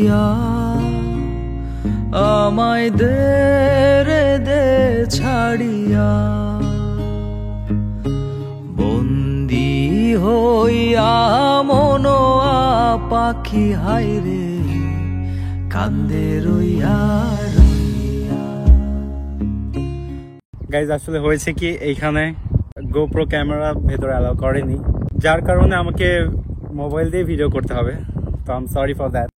দরিয়া আমায় দে রে দে ছাড়িয়া, বন্দি হইয়া মনোয়া পাখি হায়রে কান্দে রইয়া রইয়া। গাইজ আসলে হয়েছে কি, এইখানে গোপ্রো ক্যামেরা ভেতরে অ্যালাউ করেনি, যার কারণে আমাকে মোবাইল দিয়ে ভিডিও করতে হবে। তো I am sorry for that.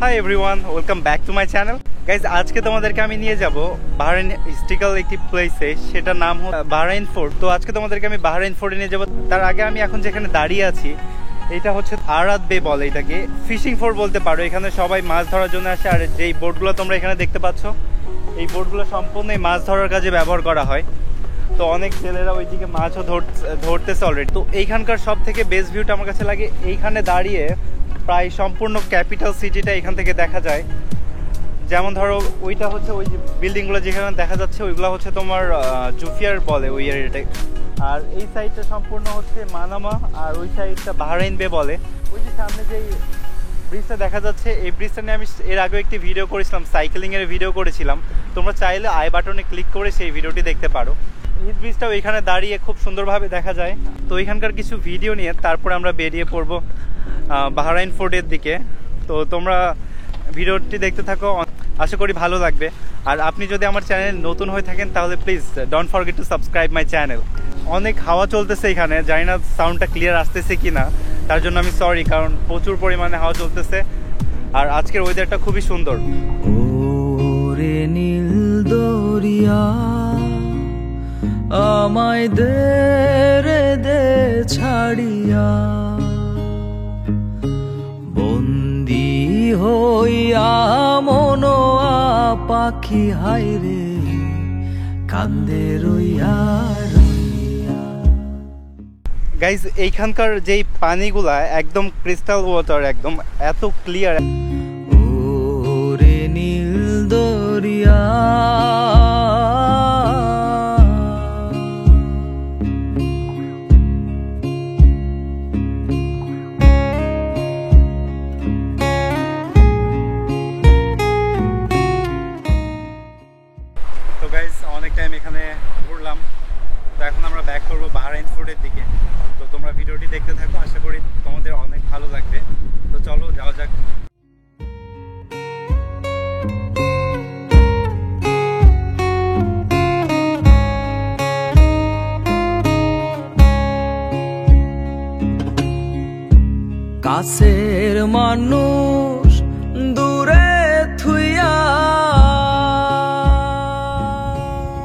Hi everyone, welcome back to my channel. Guys আজকে তোমাদেরকে আমি নিয়ে যাব বাহরাইন হিস্ট্রিক্যাল একটি প্লেসে, সেটার নাম হল বাহরাইন ফোর্ট। তো আজকে তোমাদেরকে আমি বাহরাইন ফোর্টে নিয়ে যাব। তার আগে আমি এখন যেখানে দাঁড়িয়ে আছি, এটা হচ্ছে আরাদ বে বলে, এটাকে ফিশিং ফোর্ট বলতে পারো। এখানে সবাই মাছ ধরার জন্য আসে। আর যেই বোটগুলো তোমরা এখানে দেখতে পাচ্ছ, এই বোটগুলো সম্পূর্ণ মাছ ধরার কাজে ব্যবহার করা হয়। তো অনেক ছেলেরা ওইদিকে মাছও ধরতেছে অলরেডি। তো এইখানকার সব থেকে বেস্ট ভিউটা আমার কাছে লাগে, এইখানে দাঁড়িয়ে প্রায় সম্পূর্ণ ক্যাপিটাল সিটিটা এখান থেকে দেখা যায়। যেমন ধরো ওইটা হচ্ছে ওই যে বিল্ডিংগুলো যেখানে দেখা যাচ্ছে, ওইগুলো হচ্ছে তোমার জুফিয়ার বলে ওই এরিয়াটাই। আর এই সাইডটা সম্পূর্ণ হচ্ছে মানামা, আর ওই সাইডটা বাহরাইন বে বলে। ওই যে সামনে যেই ব্রিজটা দেখা যাচ্ছে, এই ব্রিজটা নিয়ে আমি এর আগে একটি ভিডিও করেছিলাম, সাইকেলিংয়ের ভিডিও করেছিলাম। তোমরা চাইলে আই বাটনে ক্লিক করে সেই ভিডিওটি দেখতে পারো। এই ব্রিজটাও এখানে দাঁড়িয়ে খুব সুন্দরভাবে দেখা যায়। তো এখানকার কিছু ভিডিও নিয়ে তারপরে আমরা বেরিয়ে পড়বো বাহরাইন ফোর্টের দিকে। তো তোমরা ভিডিওটি দেখতে থাকো, আশা করি ভালো লাগবে। আর আপনি যদি আমার চ্যানেল নতুন হয়ে থাকেন তাহলে please don't forget to subscribe my channel. অনেক হাওয়া চলতেছে এখানে, জানি না সাউন্ডটা ক্লিয়ার আসতেছে কি না, তার জন্য আমি সরি, কারণ প্রচুর পরিমাণে হাওয়া চলতেছে। আর আজকের ওয়েদারটা খুবই সুন্দর। ওরে নীল দরিয়া আমায় দে রে দে ছাড়িয়া, বন্দি হইয়া মনোয়া পাখি হায়রে কান্দে রইয়া রইয়া। গাইজ এইখানকার যেই পানিগুলা একদম ক্রিস্টাল ওয়াটার, একদম এত ক্লিয়ার। ওরে নীল দরিয়া অনেক টাইম এখানে ঘুরলাম। তো এখন আমরা ব্যাক করবো বাহরাইন ফোর্টের দিকে। তো তোমরা ভিডিওটি দেখতে থাকো, আশা করি তোমাদের অনেক ভালো লাগবে। তো চলো যাওয়া যাক। কাছের মানুষ দূরে থুইয়া।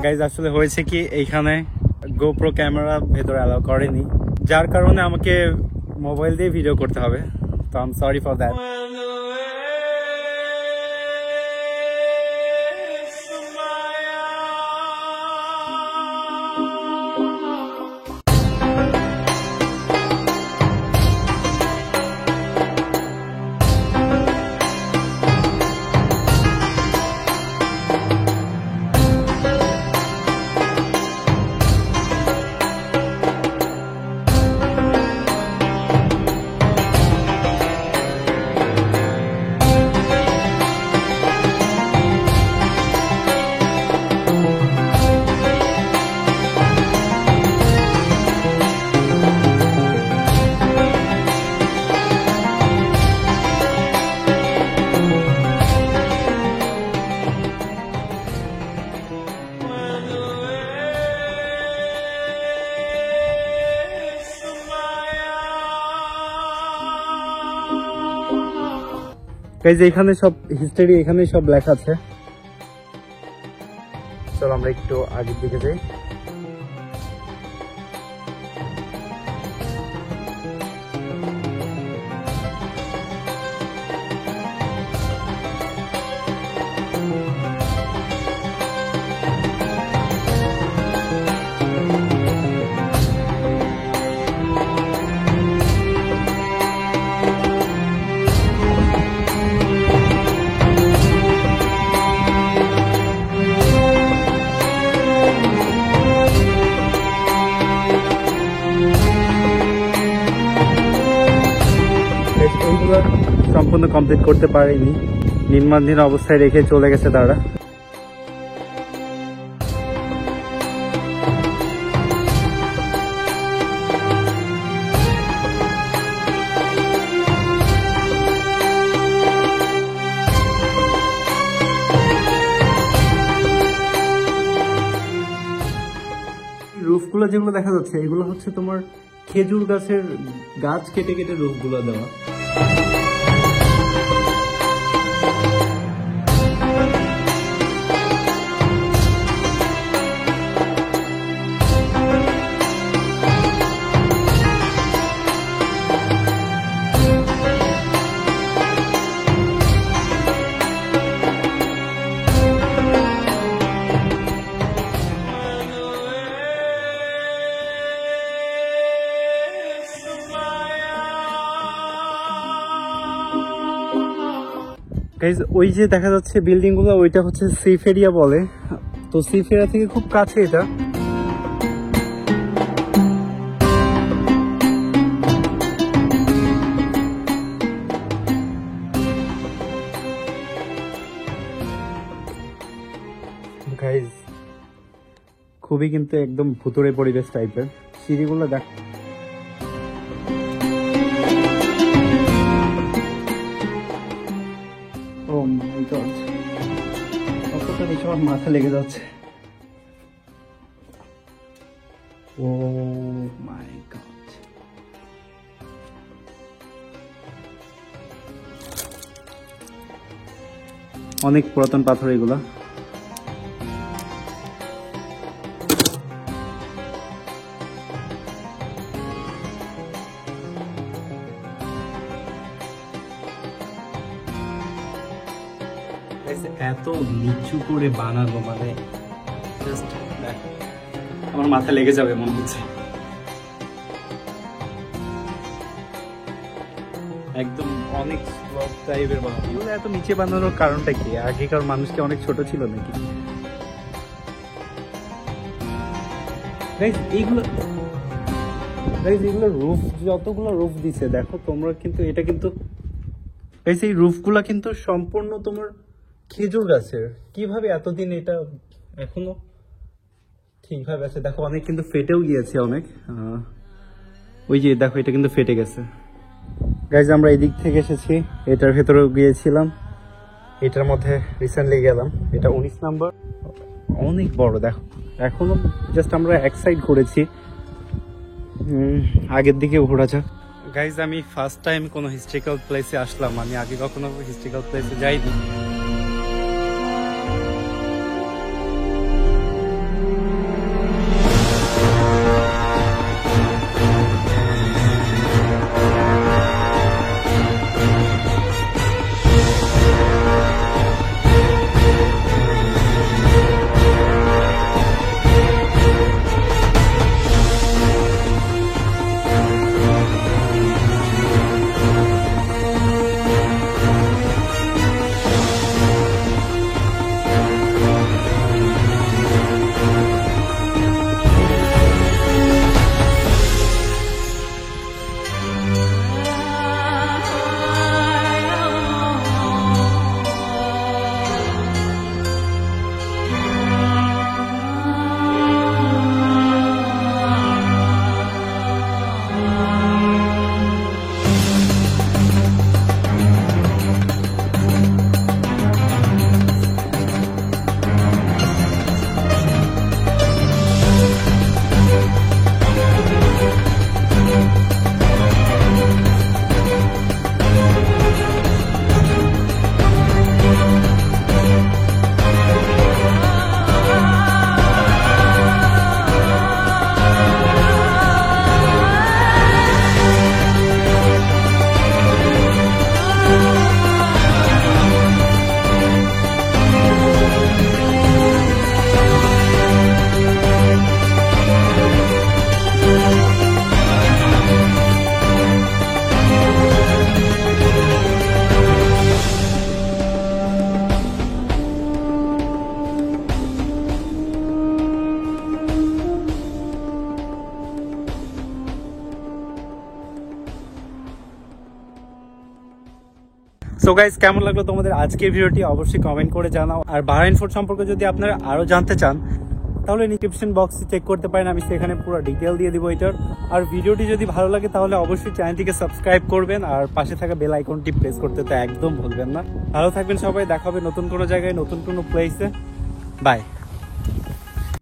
গাইজ আসলে হয়েছে কি, এইখানে গোপ্রো ক্যামেরা ভেতরে অ্যালাউ করেনি, যার কারণে আমাকে মোবাইল দিয়ে ভিডিও করতে হবে। তো I am sorry for that. Guys এখানে সব হিস্ট্রি এখানে সব লেখা আছে। চলো আমরা একটু আগের দিকে যাই। রুফগুলো সম্পূর্ণ কমপ্লিট করতে পারেনি, নির্মাণাধীন অবস্থায় রেখে চলে গেছে তারা। রুফগুলো যেগুলো দেখা যাচ্ছে এগুলো হচ্ছে তোমার খেজুর গাছের গাছ কেটে কেটে রুফগুলো দেওয়া। গাইজ ওই যে দেখা যাচ্ছে বিল্ডিং গুলো, ওইটা হচ্ছে সিফ এরিয়া বলে। তো সিফ এরিয়া থেকে খুব কাছে এটা। গাইজ খুবই কিন্তু একদম ভুতুড়ে পরিবেশ টাইপের। সিঁড়িগুলো দেখ, আমার মাথা লেগে যাচ্ছে। ও মাই গড, অনেক পুরাতন পাথর এগুলা। এত নিচু করে বানানো, মানে আমার মাথা লেগে যাবে মনে হচ্ছে। একদম অনেক স্লপ টাইপের বানানো। এগুলো এত নিচে বানানোর কারণটা কি? আগেকার মানুষকে অনেক ছোট ছিল নাকি? এইগুলো রুফ, যতগুলো রুফ দিছে দেখো তোমরা, কিন্তু এটা কিন্তু এই রুফগুলা কিন্তু সম্পূর্ণ তোমার খেজুর গাছের। কিভাবে এতদিন এটা এখনো ঠিকভাবে আছে? দেখো অনেক কিন্তু ফেটেও গিয়েছে অনেক। ওই যে দেখো এটা কিন্তু ফেটে গেছে। গাইজ আমরা এই দিক থেকে এসেছি, এটার ভেতরেও গিয়েছিলাম, এটার মধ্যে রিসেন্টলি গেলাম। এটা 19 নাম্বার, অনেক বড়। দেখো এখনো জাস্ট আমরা এক সাইড ঘুরেছি, আগের দিকে ঘোরা যাক। গাইজ আমি ফার্স্ট টাইম কোনো হিস্ট্রিক্যাল প্লেসে আসলাম, আমি আগে কখনো হিস্ট্রিক্যাল প্লেসে যাইনি। সো গাইস, কেমন লাগলো তোমাদের আজকের ভিডিওটি অবশ্যই কমেন্ট করে জানাও। আর বাহরাইন ফোর্ট সম্পর্কে যদি আপনারা আরো জানতে চান তাহলে ডিসক্রিপশন বক্সে চেক করতে পারেন, আমি সেখানে পুরো ডিটেল দিয়ে দিব এটার। আর ভিডিওটি যদি ভালো লাগে তাহলে অবশ্যই চ্যানেলটিকে সাবস্ক্রাইব করবেন আর পাশে থাকা বেল আইকনটি প্রেস করতে তো একদম ভুলবেন না। ভালো থাকবেন সবাই, দেখা হবে নতুন কোনো জায়গায় নতুন কোনো প্লেসে। বাই।